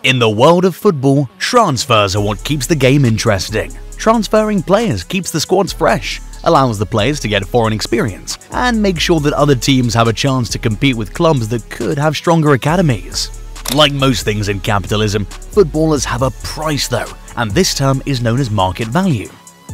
In the world of football, transfers are what keeps the game interesting. Transferring players keeps the squads fresh, allows the players to get foreign experience, and makes sure that other teams have a chance to compete with clubs that could have stronger academies. Like most things in capitalism, footballers have a price though, and this term is known as market value.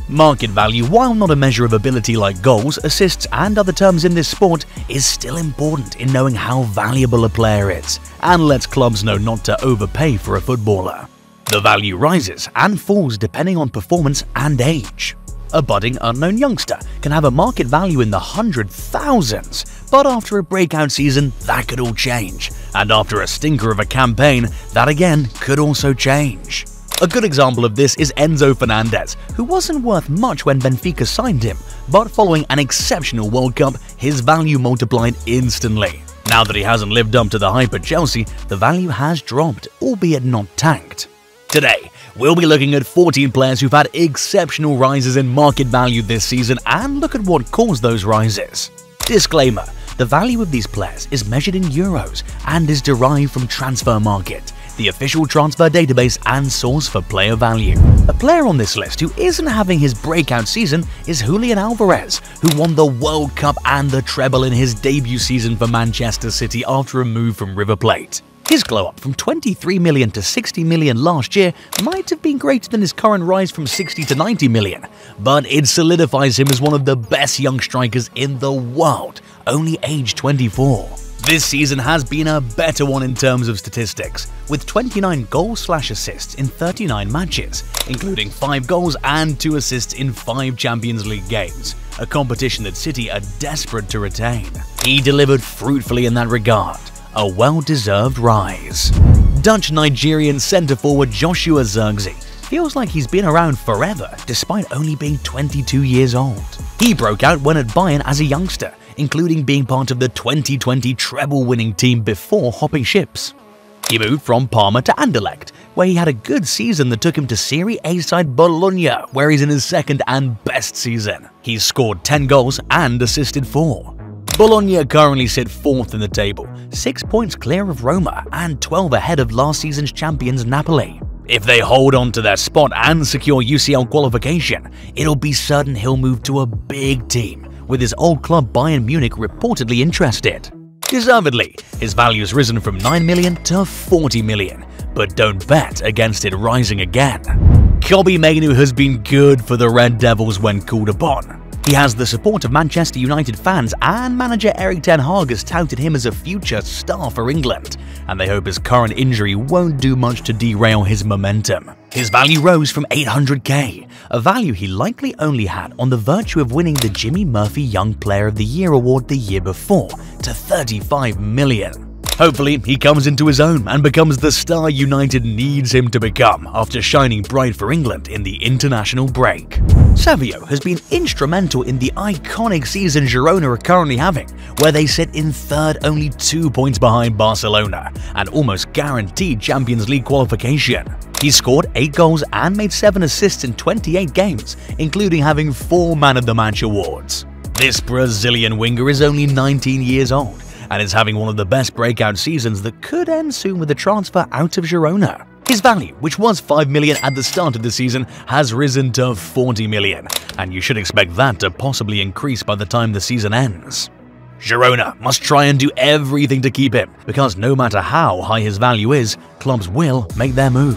Market value, while not a measure of ability like goals, assists, and other terms in this sport, is still important in knowing how valuable a player is, and lets clubs know not to overpay for a footballer. The value rises and falls depending on performance and age. A budding unknown youngster can have a market value in the hundred thousands, but after a breakout season, that could all change, and after a stinker of a campaign, that again could also change. A good example of this is Enzo Fernandez, who wasn't worth much when Benfica signed him, but following an exceptional World Cup, his value multiplied instantly. Now that he hasn't lived up to the hype at Chelsea, the value has dropped, albeit not tanked. Today, we'll be looking at 14 players who've had exceptional rises in market value this season and look at what caused those rises. Disclaimer: the value of these players is measured in euros and is derived from Transfermarkt, the official transfer database and source for player value. A player on this list who isn't having his breakout season is Julian Alvarez, who won the World Cup and the treble in his debut season for Manchester City after a move from River Plate. His glow-up from 23 million to 60 million last year might have been greater than his current rise from 60 to 90 million, but it solidifies him as one of the best young strikers in the world, only aged 24. This season has been a better one in terms of statistics, with 29 goals/assists in 39 matches, including 5 goals and 2 assists in 5 Champions League games, a competition that City are desperate to retain. He delivered fruitfully in that regard, a well-deserved rise. Dutch-Nigerian centre-forward Joshua Zirkzee feels like he's been around forever despite only being 22 years old. He broke out when at Bayern as a youngster, including being part of the 2020 treble-winning team before hopping ships. He moved from Parma to Anderlecht, where he had a good season that took him to Serie A side Bologna, where he's in his second and best season. He's scored 10 goals and assisted 4. Bologna currently sit 4th in the table, 6 points clear of Roma and 12 ahead of last season's champions Napoli. If they hold on to their spot and secure UCL qualification, it'll be certain he'll move to a big team, with his old club Bayern Munich reportedly interested. Deservedly, his value has risen from 9 million to 40 million, but don't bet against it rising again. Kobbie Mainoo has been good for the Red Devils when called upon. He has the support of Manchester United fans, and manager Erik ten Hag has touted him as a future star for England, and they hope his current injury won't do much to derail his momentum. His value rose from 800k, a value he likely only had on the virtue of winning the Jimmy Murphy Young Player of the Year award the year before, to 35 million. Hopefully, he comes into his own and becomes the star United needs him to become after shining bright for England in the international break. Savio has been instrumental in the iconic season Girona are currently having, where they sit in 3rd, only 2 points behind Barcelona, and almost guaranteed Champions League qualification. He scored 8 goals and made 7 assists in 28 games, including having 4 Man of the Match awards. This Brazilian winger is only 19 years old, and is having one of the best breakout seasons that could end soon with a transfer out of Girona. His value, which was 5 million at the start of the season, has risen to 40 million, and you should expect that to possibly increase by the time the season ends. Girona must try and do everything to keep him, because no matter how high his value is, clubs will make their move.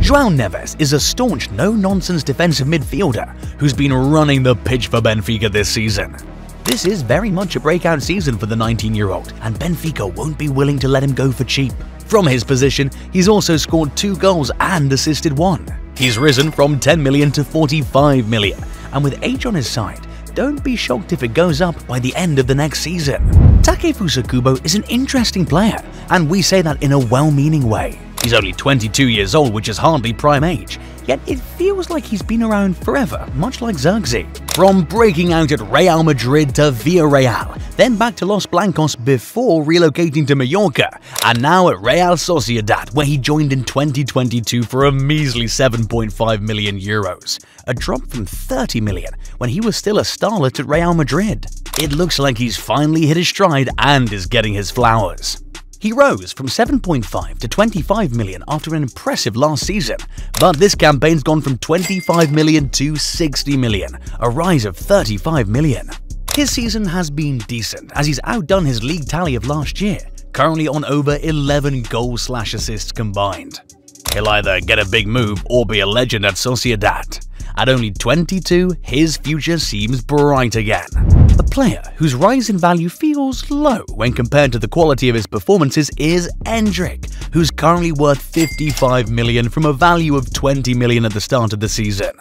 João Neves is a staunch, no-nonsense defensive midfielder who's been running the pitch for Benfica this season. This is very much a breakout season for the 19-year-old, and Benfica won't be willing to let him go for cheap. From his position, he's also scored 2 goals and assisted 1. He's risen from 10 million to 45 million, and with age on his side, don't be shocked if it goes up by the end of the next season. Takefusa Kubo is an interesting player, and we say that in a well-meaning way. He's only 22 years old, which is hardly prime age, yet it feels like he's been around forever, much like Zirkzee. From breaking out at Real Madrid to Villarreal, then back to Los Blancos before relocating to Mallorca, and now at Real Sociedad, where he joined in 2022 for a measly 7.5 million euros, a drop from 30 million when he was still a starlet at Real Madrid. It looks like he's finally hit his stride and is getting his flowers. He rose from 7.5 to 25 million after an impressive last season, but this campaign's gone from 25 million to 60 million, a rise of 35 million. His season has been decent as he's outdone his league tally of last year, currently on over 11 goals/assists combined. He'll either get a big move or be a legend at Sociedad. At only 22, his future seems bright again. A player whose rise in value feels low when compared to the quality of his performances is Endrick, who's currently worth 55 million from a value of 20 million at the start of the season.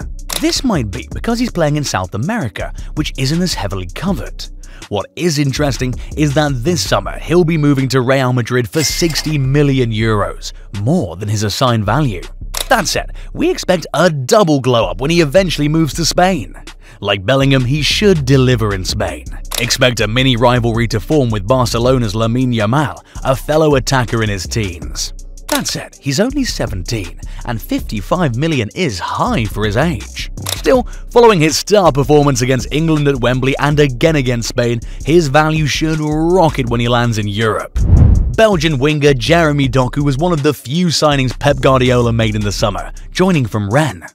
This might be because he's playing in South America, which isn't as heavily covered. What is interesting is that this summer he'll be moving to Real Madrid for 60 million euros, more than his assigned value. That said, we expect a double glow-up when he eventually moves to Spain. Like Bellingham, he should deliver in Spain. Expect a mini rivalry to form with Barcelona's Lamine Yamal, a fellow attacker in his teens. That said, he's only 17, and 55 million is high for his age. Still, following his star performance against England at Wembley and again against Spain, his value should rocket when he lands in Europe. Belgian winger Jeremy Doku was one of the few signings Pep Guardiola made in the summer, joining from Rennes.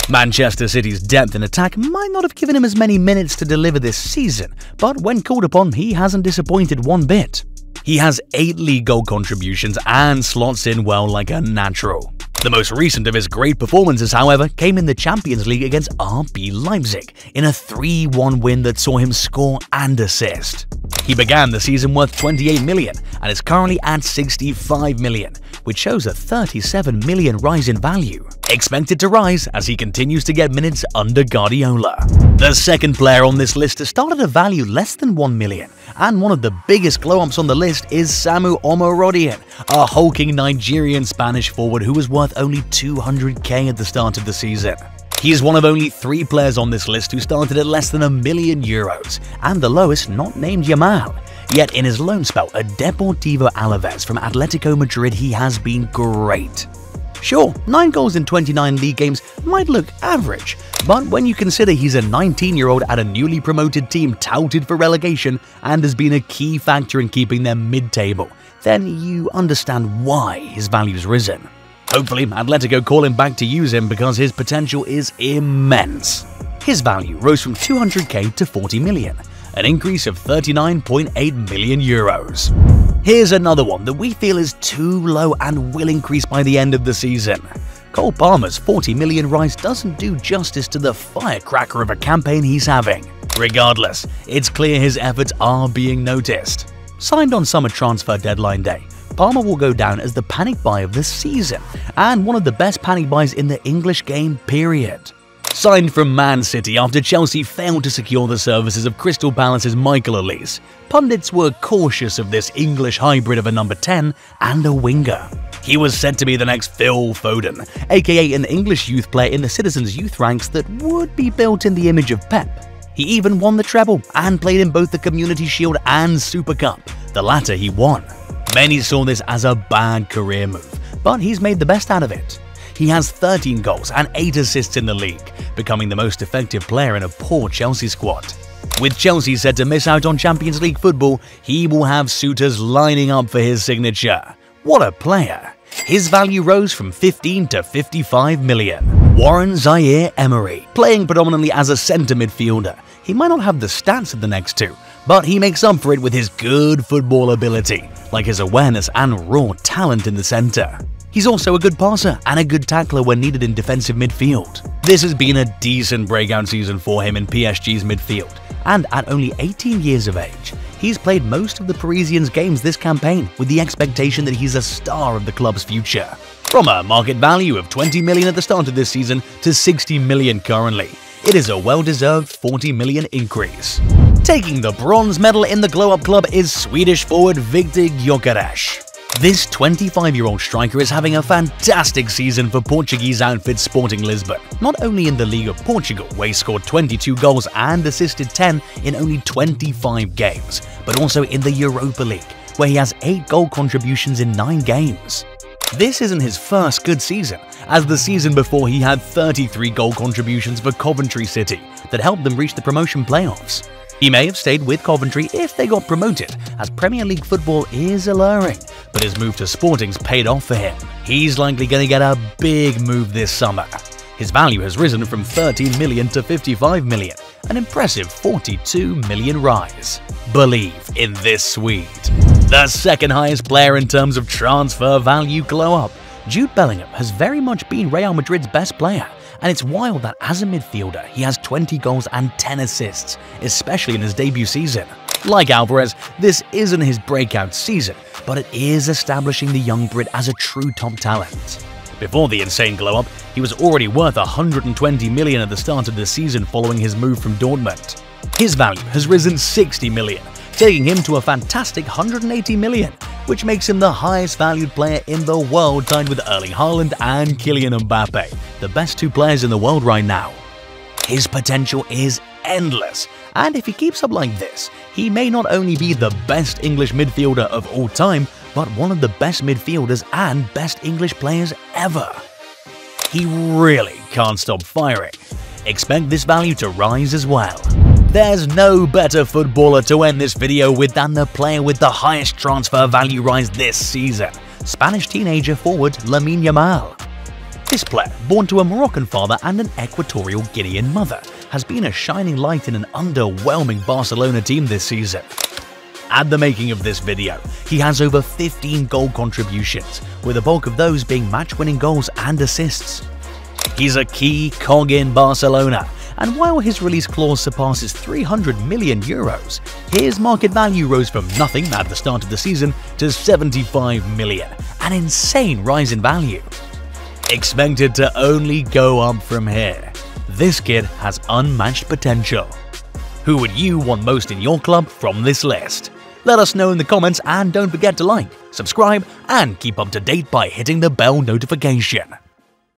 Manchester City's depth in attack might not have given him as many minutes to deliver this season, but when called upon, he hasn't disappointed one bit. He has 8 league goal contributions and slots in well like a natural. The most recent of his great performances, however, came in the Champions League against RB Leipzig in a 3-1 win that saw him score and assist. He began the season worth 28 million and is currently at 65 million, which shows a 37 million rise in value. Expected to rise as he continues to get minutes under Guardiola. The second player on this list to start at a value less than 1 million, and one of the biggest glow-ups on the list is Samu Omorodion, a hulking Nigerian Spanish forward who was worth only 200k at the start of the season. He is one of only 3 players on this list who started at less than €1 million, and the lowest not named Yamal. Yet in his loan spell at Deportivo Alvarez from Atletico Madrid, he has been great. Sure, 9 goals in 29 league games might look average, but when you consider he's a 19-year-old at a newly promoted team touted for relegation and has been a key factor in keeping them mid-table, then you understand why his value's risen. Hopefully, Atletico call him back to use him because his potential is immense. His value rose from 200k to 40 million, an increase of 39.8 million euros. Here's another one that we feel is too low and will increase by the end of the season. Cole Palmer's 40 million rise doesn't do justice to the firecracker of a campaign he's having. Regardless, it's clear his efforts are being noticed. Signed on summer transfer deadline day, Palmer will go down as the panic buy of the season and one of the best panic buys in the English game, period. Signed from Man City after Chelsea failed to secure the services of Crystal Palace's Michael Elise, pundits were cautious of this English hybrid of a number 10 and a winger. He was said to be the next Phil Foden, aka an English youth player in the Citizens' youth ranks that would be built in the image of Pep. He even won the treble and played in both the Community Shield and Super Cup, the latter he won. Many saw this as a bad career move, but he's made the best out of it. He has 13 goals and 8 assists in the league, becoming the most effective player in a poor Chelsea squad. With Chelsea set to miss out on Champions League football, he will have suitors lining up for his signature. What a player! His value rose from 15 to 55 million. Warren Zaire-Emery, playing predominantly as a centre midfielder. He might not have the stats of the next two, but he makes up for it with his good football ability, like his awareness and raw talent in the centre. He's also a good passer and a good tackler when needed in defensive midfield. This has been a decent breakout season for him in PSG's midfield, and at only 18 years of age, he's played most of the Parisians' games this campaign with the expectation that he's a star of the club's future. From a market value of 20 million at the start of this season to 60 million currently, it is a well-deserved 40 million increase. Taking the bronze medal in the glow-up club is Swedish forward Viktor Gyökeres. This 25-year-old striker is having a fantastic season for Portuguese outfit Sporting Lisbon, not only in the League of Portugal, where he scored 22 goals and assisted 10 in only 25 games, but also in the Europa League, where he has 8 goal contributions in 9 games. This isn't his first good season, as the season before he had 33 goal contributions for Coventry City that helped them reach the promotion playoffs. He may have stayed with Coventry if they got promoted, as Premier League football is alluring, but his move to Sporting's paid off for him. He's likely going to get a big move this summer. His value has risen from 13 million to 55 million, an impressive 42 million rise. Believe in this Swede. The second highest player in terms of transfer value glow up. Jude Bellingham has very much been Real Madrid's best player, and it's wild that as a midfielder he has 20 goals and 10 assists, especially in his debut season. Like Alvarez, this isn't his breakout season, but it is establishing the young Brit as a true top talent. Before the insane glow-up, he was already worth 120 million at the start of the season following his move from Dortmund. His value has risen 60 million, taking him to a fantastic 180 million, which makes him the highest valued player in the world, tied with Erling Haaland and Kylian Mbappe, the best two players in the world right now. His potential is endless, and if he keeps up like this, he may not only be the best English midfielder of all time, but one of the best midfielders and best English players ever. He really can't stop firing. Expect this value to rise as well. There's no better footballer to end this video with than the player with the highest transfer value rise this season, Spanish teenager forward Lamine Yamal. This player, born to a Moroccan father and an Equatorial Guinean mother, has been a shining light in an underwhelming Barcelona team this season. At the making of this video, he has over 15 goal contributions, with the bulk of those being match-winning goals and assists. He's a key cog in Barcelona, and while his release clause surpasses 300 million euros, his market value rose from nothing at the start of the season to 75 million, an insane rise in value. Expected to only go up from here. This kid has unmatched potential. Who would you want most in your club from this list? Let us know in the comments, and don't forget to like, subscribe, and keep up to date by hitting the bell notification.